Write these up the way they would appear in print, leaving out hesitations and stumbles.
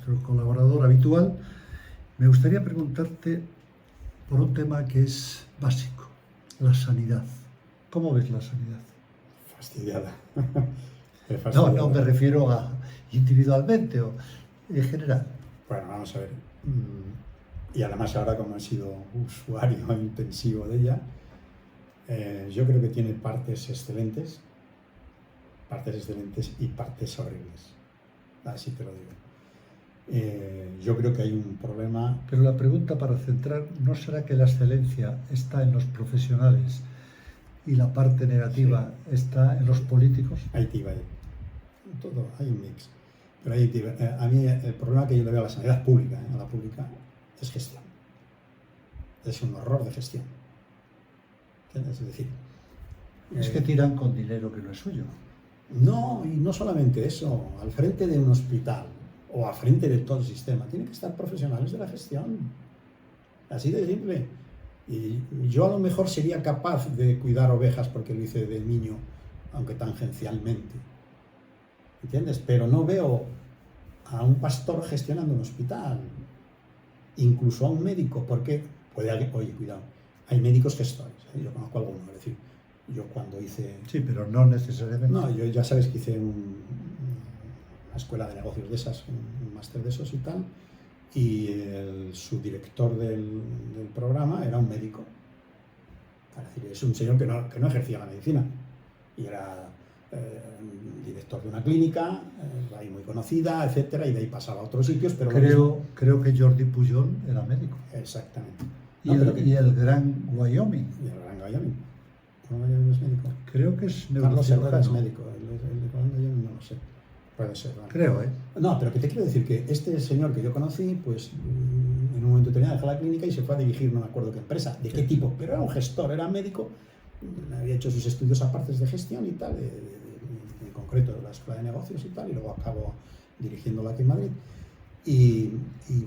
nuestro colaborador habitual, me gustaría preguntarte por un tema que es básico, la sanidad. ¿Cómo ves la sanidad? Fastidiada. No me refiero a individualmente o en general. Bueno, vamos a ver. Y además ahora, como he sido usuario intensivo de ella, yo creo que tiene partes excelentes y partes horribles. Así te lo digo. Yo creo que hay un problema. Pero la pregunta para centrar, ¿no será que la excelencia está en los profesionales y la parte negativa está en los políticos? Ahí te iba a ir. Todo, hay un mix. Pero ahí te iba. A mí el problema que yo le veo a la sanidad pública, a la pública, es gestión. Es un horror de gestión. Es decir, es que tiran con dinero que no es suyo. No, y no solamente eso. Al frente de un hospital o al frente de todo el sistema tienen que estar profesionales de la gestión. Así de simple. Y yo a lo mejor sería capaz de cuidar ovejas porque lo hice de niño, aunque tangencialmente. ¿Entiendes? Pero no veo a un pastor gestionando un hospital, incluso a un médico, porque puede haber, oye, cuidado, hay médicos gestores, ¿eh? Yo conozco algunos, es decir, yo cuando hice... Sí, pero no necesariamente. No, yo ya sabes que hice una escuela de negocios de esas, un máster de esos y tal, y el subdirector del programa era un médico. Es decir, es un señor que no ejercía la medicina, y era director de una clínica, ahí muy conocida, etcétera, y de ahí pasaba a otros sitios, pero... Creo que Jordi Pujol era médico. Exactamente. Y el Gran Wyoming. Y el Gran Wyoming. ¿El Gran Wyoming es médico? Creo que es Carlos Herrera es médico. El Gran Wyoming no lo sé. Puede ser, ¿vale? Creo, ¿eh? No, pero que te quiero decir que este señor que yo conocí, pues en un momento determinado dejó la clínica y se fue a dirigir, no me acuerdo qué empresa, de qué tipo, pero era un gestor, era médico, había hecho sus estudios aparte de gestión y tal, en concreto de la escuela de negocios y tal, y luego acabó dirigiéndola aquí en Madrid, y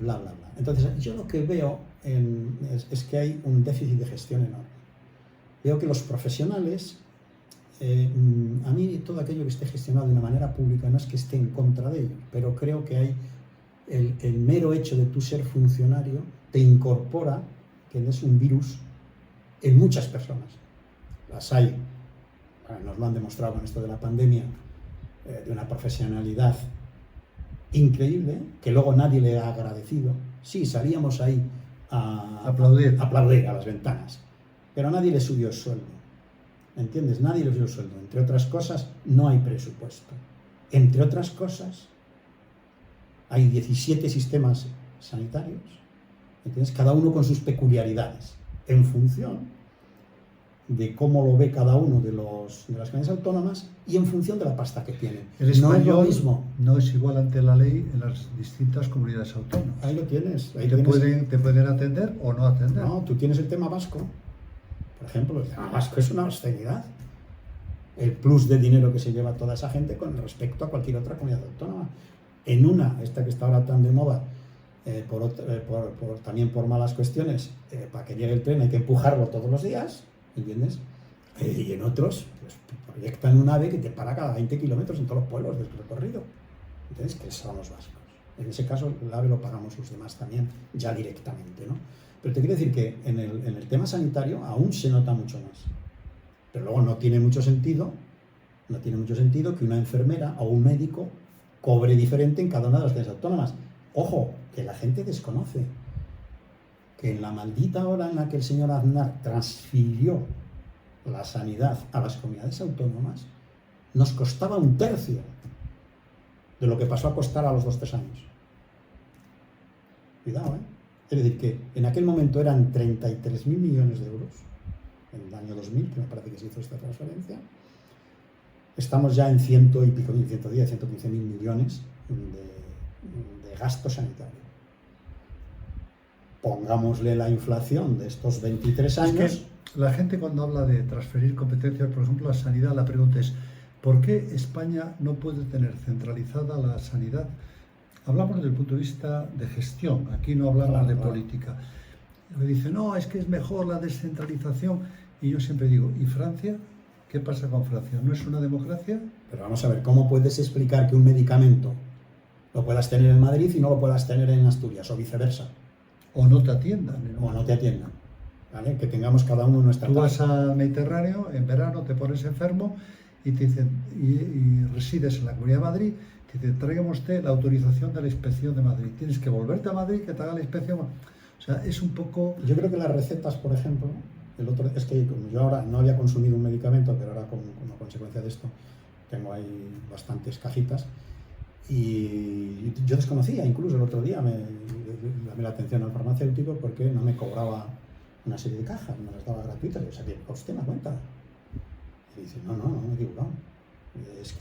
bla, bla, bla. Entonces, yo lo que veo es que hay un déficit de gestión enorme. Veo que los profesionales, a mí todo aquello que esté gestionado de una manera pública no es que esté en contra de ello, pero creo que hay el mero hecho de tú ser funcionario te incorpora, que es un virus, en muchas personas. Las hay, nos lo han demostrado con esto de la pandemia, de una profesionalidad increíble, que luego nadie le ha agradecido. Sí, salíamos ahí a aplaudir a las ventanas, pero nadie le subió el sueldo. ¿Me entiendes? Nadie le subió el sueldo. Entre otras cosas, no hay presupuesto. Entre otras cosas, hay 17 sistemas sanitarios, ¿entiendes? Cada uno con sus peculiaridades, en función de cómo lo ve cada uno de las comunidades autónomas y en función de la pasta que tienen. El español no es lo mismo. No es igual ante la ley en las distintas comunidades autónomas. Ahí lo tienes. Ahí te pueden atender o no atender. No, tú tienes el tema vasco. Por ejemplo, el tema vasco es una austeridad. El plus de dinero que se lleva toda esa gente con respecto a cualquier otra comunidad autónoma. En esta que está ahora tan de moda, también por malas cuestiones, para que llegue el tren hay que empujarlo todos los días, ¿entiendes? Y en otros, pues proyectan un AVE que te para cada 20 kilómetros en todos los pueblos del recorrido. ¿Entiendes? Que son los vascos. En ese caso, el AVE lo pagamos los demás también, ya directamente, ¿no? Pero te quiero decir que en el tema sanitario aún se nota mucho más. Pero luego no tiene mucho sentido que una enfermera o un médico cobre diferente en cada una de las comunidades autónomas. Ojo, que la gente desconoce que en la maldita hora en la que el señor Aznar transfirió la sanidad a las comunidades autónomas, nos costaba 1/3 de lo que pasó a costar a los 2-3 años. Cuidado, ¿eh? Es decir, que en aquel momento eran 33.000 millones de euros, en el año 2000, que me parece que se hizo esta transferencia. Estamos ya en 100 y pico, 110, 115.000 millones de gasto sanitario. Pongámosle la inflación de estos 23 años. Es que la gente cuando habla de transferir competencias, por ejemplo, la sanidad, la pregunta es ¿por qué España no puede tener centralizada la sanidad? Hablamos desde el punto de vista de gestión, aquí no hablamos de política. Me dice, no, es que es mejor la descentralización. Y yo siempre digo, ¿y Francia? ¿Qué pasa con Francia? ¿No es una democracia? Pero vamos a ver, ¿cómo puedes explicar que un medicamento lo puedas tener en Madrid y no lo puedas tener en Asturias, o viceversa. O no te atiendan. O no te atiendan. ¿Vale? Que tengamos cada uno nuestra Tú tasa. vas al Mediterráneo, en verano te pones enfermo y te dicen, y resides en la Comunidad de Madrid, te dicen, tráigame usted la autorización de la inspección de Madrid. Tienes que volverte a Madrid que te haga la inspección. O sea, es un poco... Yo creo que las recetas, por ejemplo, es que como yo ahora no había consumido un medicamento, pero ahora como consecuencia de esto tengo ahí bastantes cajitas, y yo desconocía, incluso el otro día me llamé la atención al farmacéutico porque no me cobraba una serie de cajas, me las daba gratuitas. Yo sabía, usted me cuenta. Y dice, no, me he equivocado. Es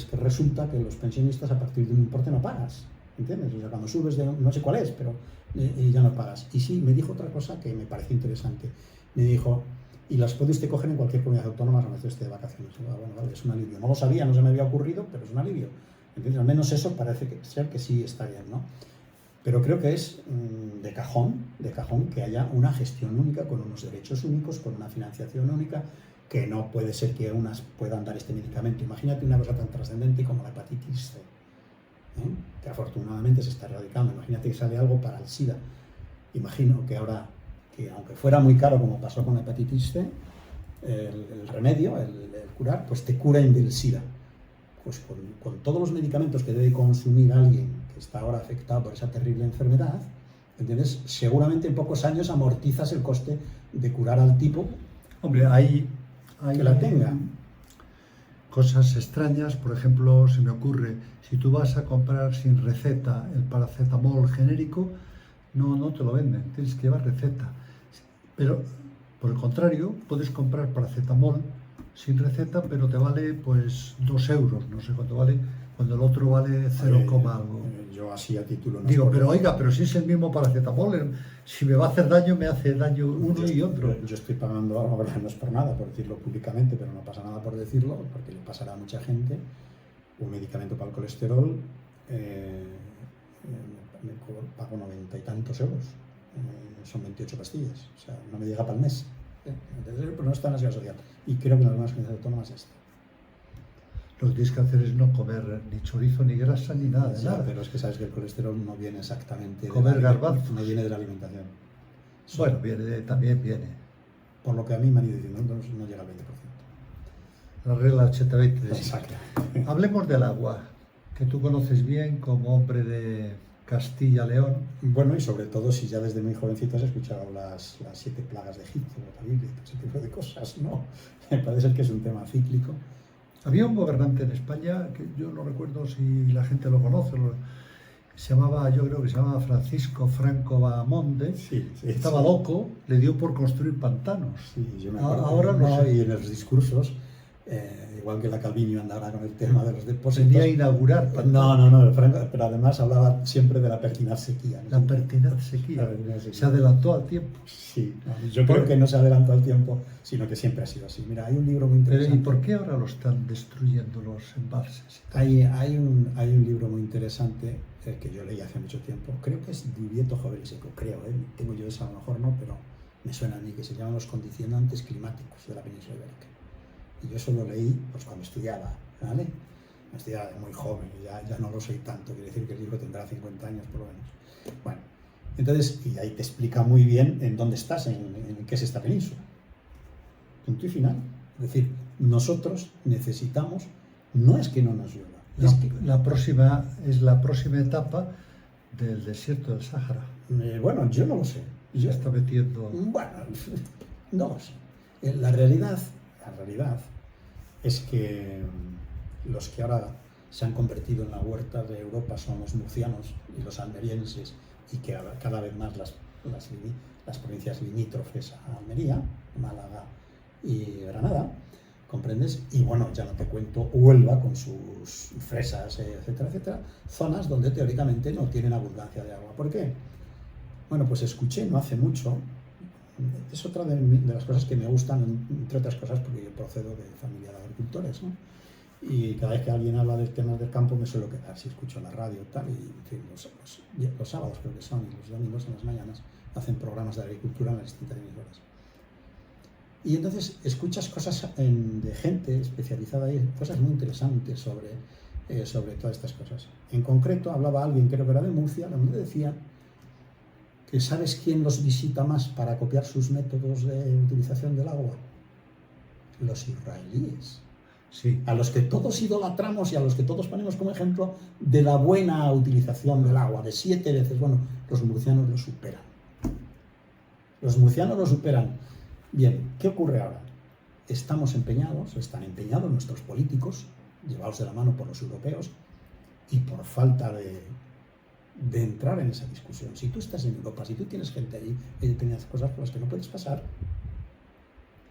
que resulta que los pensionistas a partir de un importe no pagas, ¿entiendes? O sea, cuando subes de no sé cuál es, pero ya no pagas. Y sí, me dijo otra cosa que me pareció interesante. Me dijo, y las puede usted coger en cualquier comunidad autónoma, a veces esté de vacaciones. Bueno, vale, es un alivio. No lo sabía, no se me había ocurrido, pero es un alivio. ¿Entiendes? Al menos eso parece ser que sí está bien, ¿no? Pero creo que es de cajón que haya una gestión única, con unos derechos únicos, con una financiación única, que no puede ser que unas puedan dar este medicamento. Imagínate una cosa tan trascendente como la hepatitis C, que afortunadamente se está erradicando. Imagínate que sale algo para el SIDA. Imagino que ahora, que aunque fuera muy caro como pasó con la hepatitis C, el remedio, el curar, pues te cura del SIDA. Pues con todos los medicamentos que debe consumir alguien que está ahora afectado por esa terrible enfermedad, ¿entiendes? Seguramente en pocos años amortizas el coste de curar al tipo. Hombre, hay que la tenga. Cosas extrañas, por ejemplo, se me ocurre, si tú vas a comprar sin receta el paracetamol genérico, no te lo venden, tienes que llevar receta. Pero, por el contrario, puedes comprar paracetamol sin receta, pero te vale pues 2 euros, no sé cuánto vale, cuando el otro vale 0, algo. Yo así a título no. Digo, pero oiga, pero si es el mismo paracetamol, si me va a hacer daño, me hace daño uno y otro. Yo estoy pagando algo, no es por nada, por decirlo públicamente, pero no pasa nada por decirlo, porque le pasará a mucha gente. Un medicamento para el colesterol, me pago 90 y tantos euros, son 28 pastillas, o sea, no me llega para el mes. Entonces, pues no está en la seguridad social. Y creo que en algunas comunidades autónomas está. Lo que tienes que hacer es no comer ni chorizo, ni grasa, ni nada de nada. Pero es que sabes que el colesterol no viene exactamente comer garbanzos. No viene de la alimentación. Bueno, también viene. Por lo que a mí me han ido diciendo, no llega al 20%. La regla 80-20. Exacto. Hablemos del agua, que tú conoces bien como hombre de Castilla-León. Bueno, y sobre todo si ya desde muy jovencito has escuchado las 7 plagas de Egipto, la Biblia, ese tipo de cosas, ¿no? Me parece que es un tema cíclico. Había un gobernante en España, que yo no recuerdo si la gente lo conoce, yo creo que se llamaba Francisco Franco Bahamonde. Sí, estaba loco, le dio por construir pantanos. Sí, yo me acuerdo. Ahora no sé. Y en los discursos, igual que la Calviño andaba con el tema de los depósitos. Tenía a inaugurar pantanos. No, Franco, pero además hablaba siempre de la pertinaz sequía. La pertinaz sequía. Se adelantó al tiempo. Sí, yo creo que no se adelantó al tiempo, sino que siempre ha sido así. Mira, hay un libro muy interesante. ¿Y por qué ahora lo están destruyendo los embalses? Hay un libro muy interesante que yo leí hace mucho tiempo. Creo que es Divieto Joven y Seco, creo. Tengo yo esa, a lo mejor no, pero me suena a mí, que se llaman Los condicionantes climáticos de la península ibérica. Y yo eso lo leí pues, cuando estudiaba, ¿vale? Me estudiaba muy joven, ya no lo soy tanto, quiere decir que el libro tendrá 50 años por lo menos. Bueno, entonces, y ahí te explica muy bien en dónde estás, en qué es esta península. Punto y final. Es decir, nosotros necesitamos, no es que no nos llueva. La próxima etapa del desierto del Sáhara. Bueno, yo no lo sé. Se está metiendo... Bueno, no lo sé. La realidad es que los que ahora se han convertido en la huerta de Europa son los murcianos y los almerienses, y que cada vez más las provincias limítrofes a Almería, Málaga y Granada, ¿comprendes? Y bueno, ya no te cuento Huelva con sus fresas, etcétera, etcétera, zonas donde teóricamente no tienen abundancia de agua. ¿Por qué? Bueno, pues escuché no hace mucho, es otra de las cosas que me gustan, entre otras cosas porque yo procedo de familia de agricultores, ¿no? Y cada vez que alguien habla de temas del campo me suelo quedar, si escucho la radio y tal, y en fin, los sábados creo que son, y los domingos en las mañanas hacen programas de agricultura en las distintas emisoras. Y entonces escuchas cosas de gente especializada ahí, cosas muy interesantes sobre sobre todas estas cosas. En concreto, hablaba alguien, creo que era de Murcia, donde decía que ¿sabes quién los visita más para copiar sus métodos de utilización del agua? Los israelíes. Sí. A los que todos idolatramos y a los que todos ponemos como ejemplo de la buena utilización del agua, de 7 veces. Bueno, los murcianos lo superan. Los murcianos lo superan. Bien, ¿qué ocurre ahora? Están empeñados nuestros políticos, llevados de la mano por los europeos, y por falta de entrar en esa discusión. Si tú estás en Europa, si tú tienes gente ahí, hay determinadas cosas por las que no puedes pasar.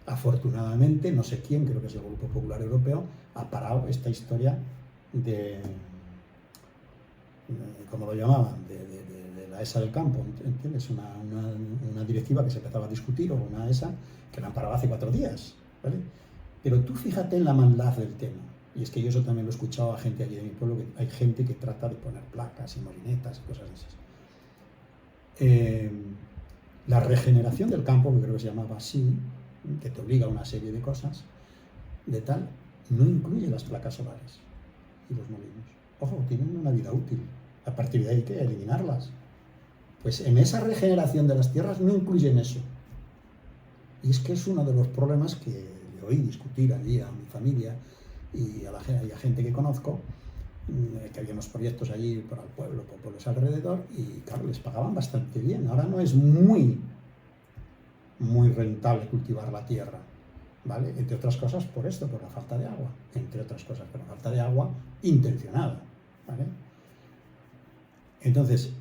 Afortunadamente, no sé quién, creo que es el Grupo Popular Europeo, ha parado esta historia de ¿cómo lo llamaban? De la ESA del campo, ¿entiendes? Una directiva que se empezaba a discutir, o una ESA que la han parado hace 4 días, ¿vale? Pero tú fíjate en la maldad del tema. Y es que yo eso también lo he escuchado a gente allí de mi pueblo, que hay gente que trata de poner placas y molinetas y cosas de esas. La regeneración del campo, que creo que se llamaba así, que te obliga a una serie de cosas, de tal, no incluye las placas solares y los molinos. Ojo, tienen una vida útil. A partir de ahí hay que eliminarlas. Pues en esa regeneración de las tierras no incluyen eso. Y es que es uno de los problemas que le oí discutir allí a mi familia y a gente que conozco, que había unos proyectos allí por el pueblo, por pueblos alrededor, y claro, les pagaban bastante bien. Ahora no es muy rentable cultivar la tierra, ¿vale? Entre otras cosas por esto, por la falta de agua, entre otras cosas por la falta de agua intencionada, ¿vale? Entonces,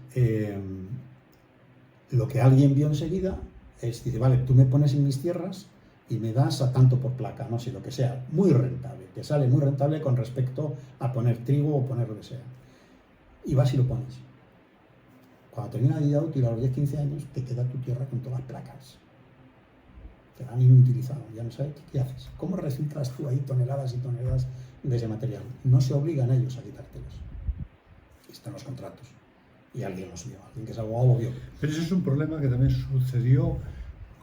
lo que alguien vio enseguida es, dice, vale, tú me pones en mis tierras y me das a tanto por placa, no sé, lo que sea, muy rentable, te sale muy rentable con respecto a poner trigo o poner lo que sea. Y vas y lo pones. Cuando termina la vida útil a los 10-15 años, te queda tu tierra con todas las placas. Te la han inutilizado, ya no sabes qué haces. ¿Cómo reciclas tú ahí toneladas y toneladas de ese material? No se obligan a ellos a quitártelos. Están los contratos. Y alguien los vio, alguien que es abogado lo vio. Pero ese es un problema que también sucedió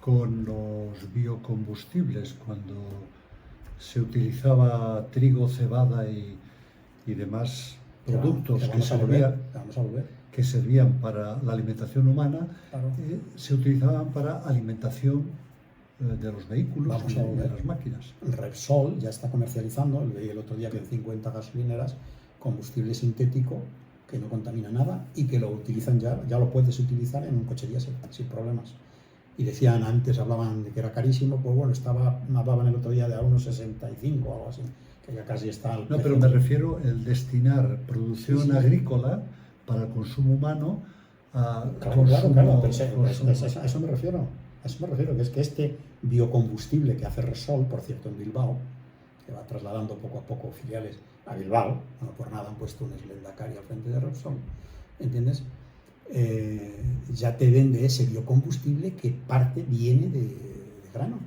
con los biocombustibles, cuando se utilizaba trigo, cebada y demás productos que servían para la alimentación humana, claro. Se utilizaban para alimentación de los vehículos y de las máquinas. Repsol ya está comercializando, leí el otro día que en 50 gasolineras, combustible sintético que no contamina nada y que lo utilizan ya lo puedes utilizar en un coche diésel sin problemas. Y decían antes, hablaban de que era carísimo, pues bueno, hablaban el otro día de a unos 65 o algo así, que ya casi está al No, pero me refiero el destinar producción agrícola para el consumo humano a Claro, pero a eso me refiero. A eso me refiero, que es que este biocombustible que hace Repsol, por cierto, en Bilbao, que va trasladando poco a poco filiales a Bilbao, no por nada han puesto un Lehendakari al frente de Repsol, ¿entiendes? Ya te vende ese biocombustible que viene de grano,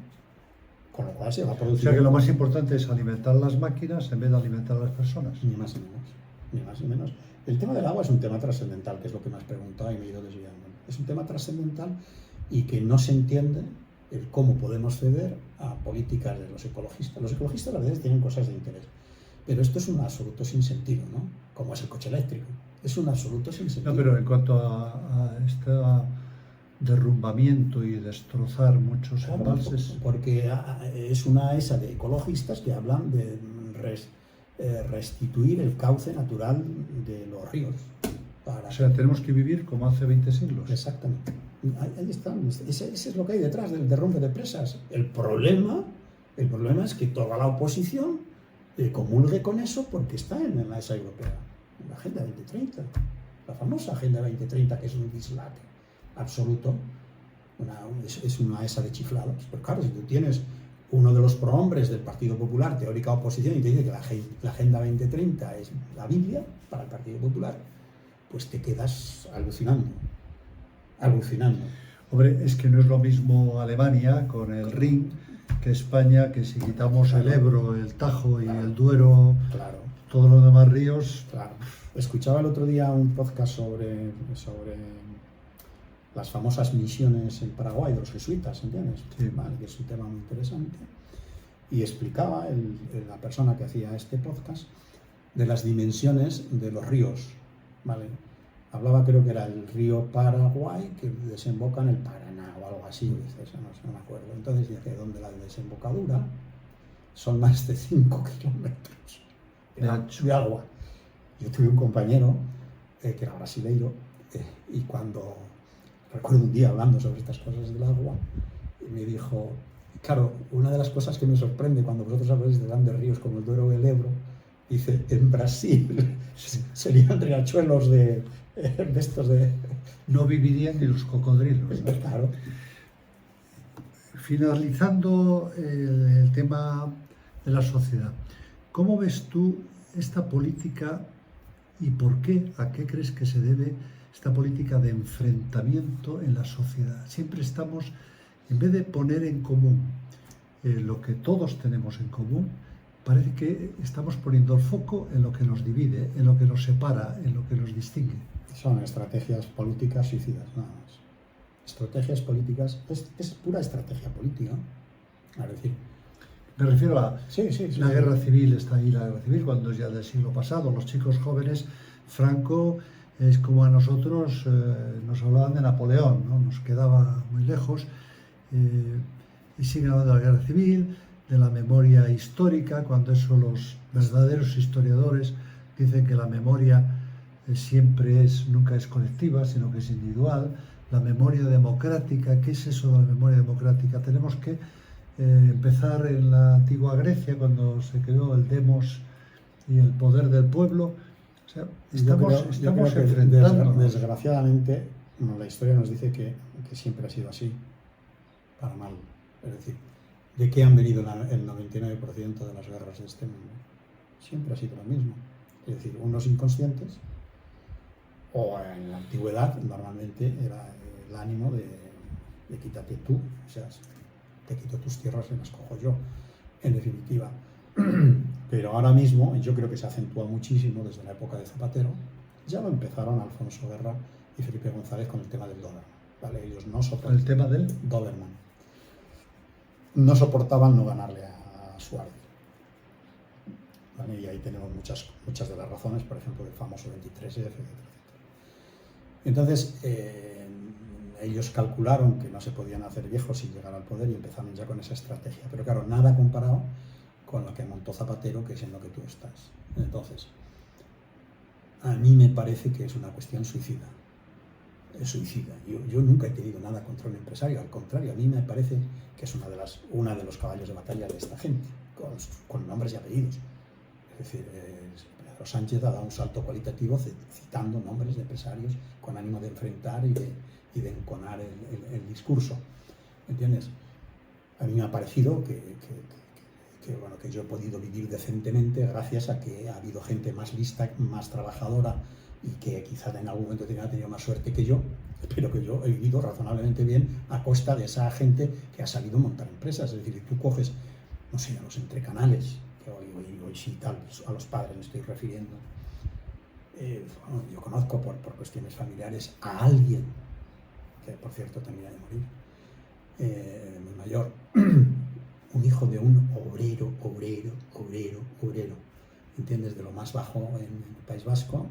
con lo cual se va a producir. O sea que lo más importante es alimentar las máquinas en vez de alimentar a las personas. Ni más ni menos. El tema del agua es un tema trascendental, que es lo que me has preguntado y me he ido desviando. Es un tema trascendental y que no se entiende el cómo podemos ceder a políticas de los ecologistas. Los ecologistas a veces tienen cosas de interés, pero esto es un absoluto sinsentido, ¿no? Como es el coche eléctrico. Es un absoluto sinsentido. No, pero en cuanto a este derrumbamiento y destrozar muchos embalses... Porque es una ESA de ecologistas que hablan de restituir el cauce natural de los ríos. O sea, tenemos que vivir como hace 20 siglos. Exactamente. Ahí está. Ese es lo que hay detrás del derrumbe de presas. El problema es que toda la oposición comulgue con eso porque está en la ESA europea, en la Agenda 2030. La famosa Agenda 2030, que es un dislate absoluto. Es una ESA de chiflados. Pero claro, si tú tienes uno de los prohombres del Partido Popular, teórica oposición, y te dice que la Agenda 2030 es la Biblia para el Partido Popular, pues te quedas alucinando. Hombre, es que no es lo mismo Alemania con el Rin que España, que si quitamos el Ebro, el Tajo y el Duero, todos los demás ríos... Claro. Escuchaba el otro día un podcast sobre las famosas misiones en Paraguay de los jesuitas, ¿entiendes? Sí. Vale, que es un tema muy interesante. Y explicaba la persona que hacía este podcast de las dimensiones de los ríos, ¿vale? Hablaba, creo que era el río Paraguay, que desemboca en el Paraná o algo así, eso no me acuerdo. Entonces dije, donde la desembocadura son más de 5 kilómetros de agua. Yo tuve un compañero que era brasileiro, y cuando recuerdo un día hablando sobre estas cosas del agua, me dijo, claro, una de las cosas que me sorprende cuando vosotros habláis de grandes ríos como el Duero o el Ebro, dice, en Brasil serían riachuelos de estos de... No vivirían ni los cocodrilos, ¿no? Claro. Finalizando el tema de la sociedad, ¿cómo ves tú esta política y por qué, a qué crees que se debe esta política de enfrentamiento en la sociedad? Siempre estamos, en vez de poner en común lo que todos tenemos en común, parece que estamos poniendo el foco en lo que nos divide, en lo que nos separa, en lo que nos distingue. Son estrategias políticas suicidas, nada más. Estrategias políticas, es pura estrategia política. Es decir, me refiero a sí. La guerra civil, está ahí la guerra civil, cuando es ya del siglo pasado. Los chicos jóvenes, Franco es como a nosotros, nos hablaban de Napoleón, ¿no? Nos quedaba muy lejos, y siguen hablando de la guerra civil, de la memoria histórica, cuando eso los verdaderos historiadores dicen que la memoria nunca es colectiva, sino que es individual. La memoria democrática, ¿qué es eso de la memoria democrática? Tenemos que empezar en la antigua Grecia, cuando se creó el demos y el poder del pueblo. O sea, estamos enfrentándonos. Desgraciadamente, la historia nos dice que siempre ha sido así, para mal. Es decir, ¿de qué han venido el 99% de las guerras de este mundo? Siempre ha sido lo mismo. Es decir, unos inconscientes, o en la antigüedad normalmente era el ánimo de quítate tú, o sea, te quito tus tierras y las cojo yo, en definitiva. Pero ahora mismo, yo creo que se acentúa muchísimo desde la época de Zapatero. Ya lo empezaron Alfonso Guerra y Felipe González con el tema del Doberman, ¿vale? Ellos no soportaban el tema del Doberman. No soportaban no ganarle a Suárez, ¿vale? Y ahí tenemos muchas de las razones, por ejemplo, el famoso 23F, etc. Entonces, ellos calcularon que no se podían hacer viejos sin llegar al poder y empezaron ya con esa estrategia. Pero claro, nada comparado con lo que montó Zapatero, que es en lo que tú estás. Entonces, a mí me parece que es una cuestión suicida. Es suicida. Yo nunca he tenido nada contra un empresario, al contrario, a mí me parece que es uno de los caballos de batalla de esta gente, con nombres y apellidos. Es decir, Pedro Sánchez ha dado un salto cualitativo citando nombres de empresarios con ánimo de enfrentar y de enconar el discurso. ¿Entiendes? A mí me ha parecido que yo he podido vivir decentemente gracias a que ha habido gente más lista, más trabajadora y que quizá en algún momento ha tenido más suerte que yo, pero que yo he vivido razonablemente bien a costa de esa gente que ha salido a montar empresas. Es decir, tú coges, no sé, a los entrecanales, que hoy sí tal, a los padres me estoy refiriendo. Yo conozco por cuestiones familiares a alguien, que por cierto termina de morir, muy mayor, un hijo de un obrero, ¿entiendes? De lo más bajo en el País Vasco,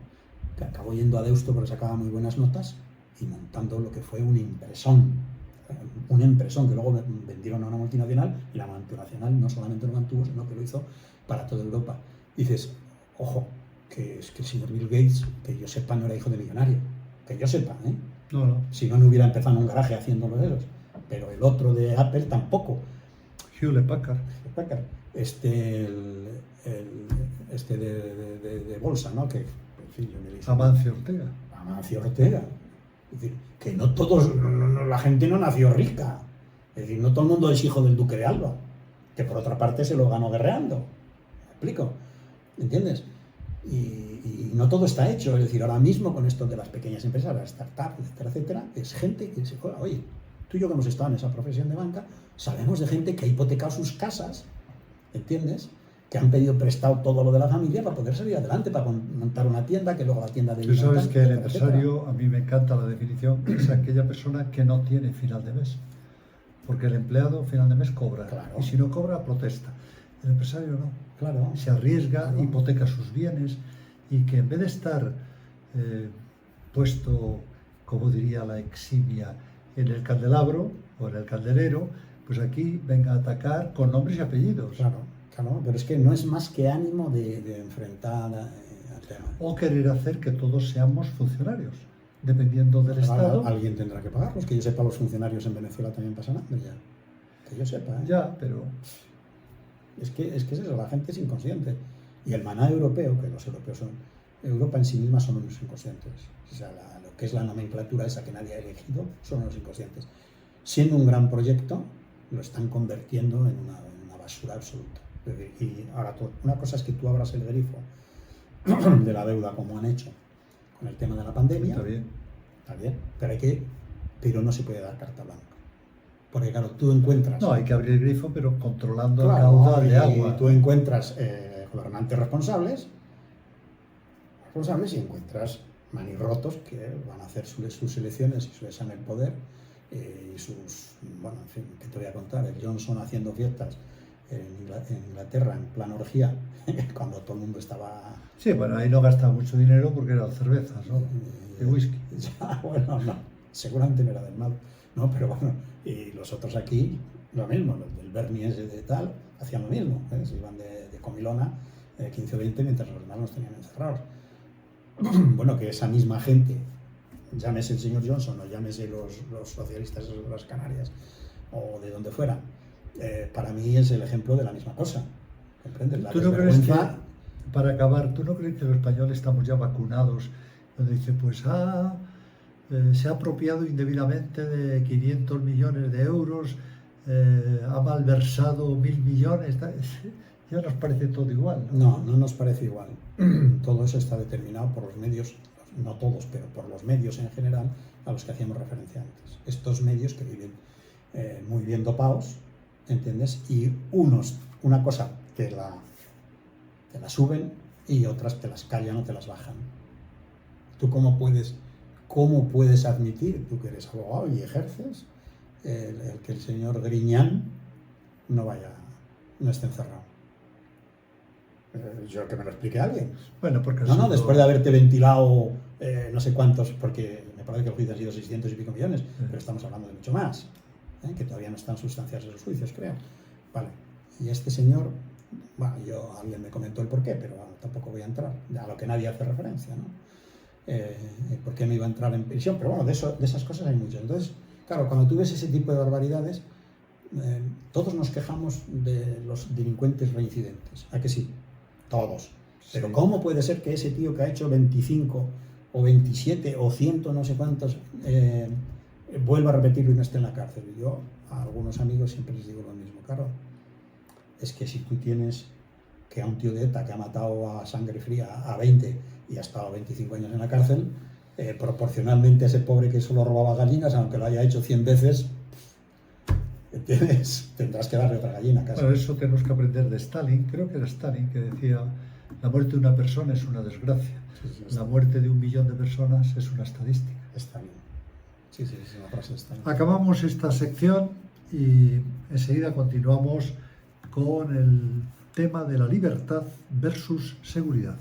que acabó yendo a Deusto porque sacaba muy buenas notas y montando lo que fue un empresón que luego vendieron a una multinacional, y la multinacional no solamente lo mantuvo, sino que lo hizo para toda Europa. Dices, ojo, que es que el señor Bill Gates, que yo sepa, no era hijo de millonario, que yo sepa, ¿eh? No. Si no hubiera empezado en un garaje haciendo los dedos. Pero el otro de Apple tampoco. Hewlett Packard. De bolsa, ¿no? Que, en fin, yo me dije, Amancio Ortega. Es decir, que no todos, la gente no nació rica. Es decir, no todo el mundo es hijo del duque de Alba, que por otra parte se lo ganó guerreando. ¿Me explico? ¿Entiendes? Y no todo está hecho. Es decir, ahora mismo con esto de las pequeñas empresas, las startups, etcétera, es gente que se juega. Oye, tú y yo que hemos estado en esa profesión de banca, sabemos de gente que ha hipotecado sus casas, ¿entiendes? Que han pedido prestado todo lo de la familia para poder salir adelante, para montar una tienda, que luego la tienda de... Tú sabes que el empresario, a mí me encanta la definición, es aquella persona que no tiene final de mes. Porque el empleado final de mes cobra, claro. Y si no cobra, protesta. El empresario no. Claro. Se arriesga, Claro. hipoteca sus bienes y que en vez de estar puesto, como diría la eximia, en el candelabro o en el candelero, pues aquí venga a atacar con nombres y apellidos. Claro, claro, pero es que no es más que ánimo de enfrentar al tema. O querer hacer que todos seamos funcionarios, dependiendo del Estado. Alguien tendrá que pagarlos. Que yo sepa, los funcionarios en Venezuela también pasan hambre ya. Que yo sepa, ¿eh? Ya, pero Es que es eso, la gente es inconsciente. Y el maná europeo, que los europeos son... Europa en sí misma son unos inconscientes. O sea, lo que es la nomenclatura esa que nadie ha elegido, son unos inconscientes. Siendo un gran proyecto, lo están convirtiendo en una basura absoluta. Y ahora, una cosa es que tú abras el grifo de la deuda, como han hecho con el tema de la pandemia. está bien. Está bien, pero no se puede dar carta blanca. Porque claro, tú encuentras... No, hay que abrir el grifo, pero controlando el Claro, caudal de y agua. tú encuentras gobernantes responsables y encuentras manirrotos que van a hacer sus elecciones y su examen el poder y sus... Bueno, en fin, ¿qué te voy a contar? El Johnson haciendo fiestas en Inglaterra en plan orgía, cuando todo el mundo estaba... Sí, bueno, ahí no gastaba mucho dinero porque eran cervezas, ¿no? De whisky. Ya, bueno, no, seguramente no era del mal, ¿no? Pero bueno, y los otros aquí, lo mismo, los del Bernie ese de tal, hacían lo mismo, ¿eh? Se iban de comilona 15 o 20 mientras los demás los tenían encerrados. Bueno, que esa misma gente, llámese el señor Johnson o llámese los socialistas de las Canarias o de donde fuera, para mí es el ejemplo de la misma cosa. ¿Comprendes? La ¿Tú no crees que, desvergüenza... para acabar, tú no crees que los españoles estamos ya vacunados? Donde dice, pues se ha apropiado indebidamente de 500 millones de euros, ha malversado 1.000 millones, ya nos parece todo igual, ¿no? No nos parece igual. Todo eso está determinado por los medios, no todos, pero por los medios en general a los que hacíamos referencia antes. Estos medios que viven muy bien dopados, ¿entiendes? Y unos, una cosa te la suben y otras te las callan o te las bajan. ¿Tú cómo puedes admitir, tú que eres abogado y ejerces, el que el señor Griñán no esté encerrado? Yo que me lo explique alguien. Bueno, porque No, después de haberte ventilado no sé cuántos, porque me parece que el juicio ha sido 600 y pico millones, pero estamos hablando de mucho más, que todavía no están sustanciados los juicios, creo. Vale, y este señor, bueno, alguien me comentó el porqué, pero bueno, tampoco voy a entrar, a lo que nadie hace referencia, ¿no? ¿Por qué no iba a entrar en prisión? Pero bueno, de esas cosas hay muchas. Entonces, claro, cuando tú ves ese tipo de barbaridades, todos nos quejamos de los delincuentes reincidentes. ¿A que sí? Todos. Pero sí. ¿Cómo puede ser que ese tío que ha hecho 25 o 27 o 100 no sé cuántos vuelva a repetirlo y no esté en la cárcel? Yo a algunos amigos siempre les digo lo mismo. Claro, es que si tú tienes que a un tío de ETA que ha matado a sangre fría a 20 y ha estado 25 años en la cárcel, proporcionalmente a ese pobre que solo robaba gallinas, aunque lo haya hecho 100 veces, ¿entiendes? Tendrás que darle otra gallina casi. Bueno, eso tenemos que aprender de Stalin. Creo que era Stalin que decía, la muerte de una persona es una desgracia. La muerte de 1 millón de personas es una estadística. Stalin. Sí, es una frase de Stalin. Acabamos esta sección y enseguida continuamos con el tema de la libertad versus seguridad.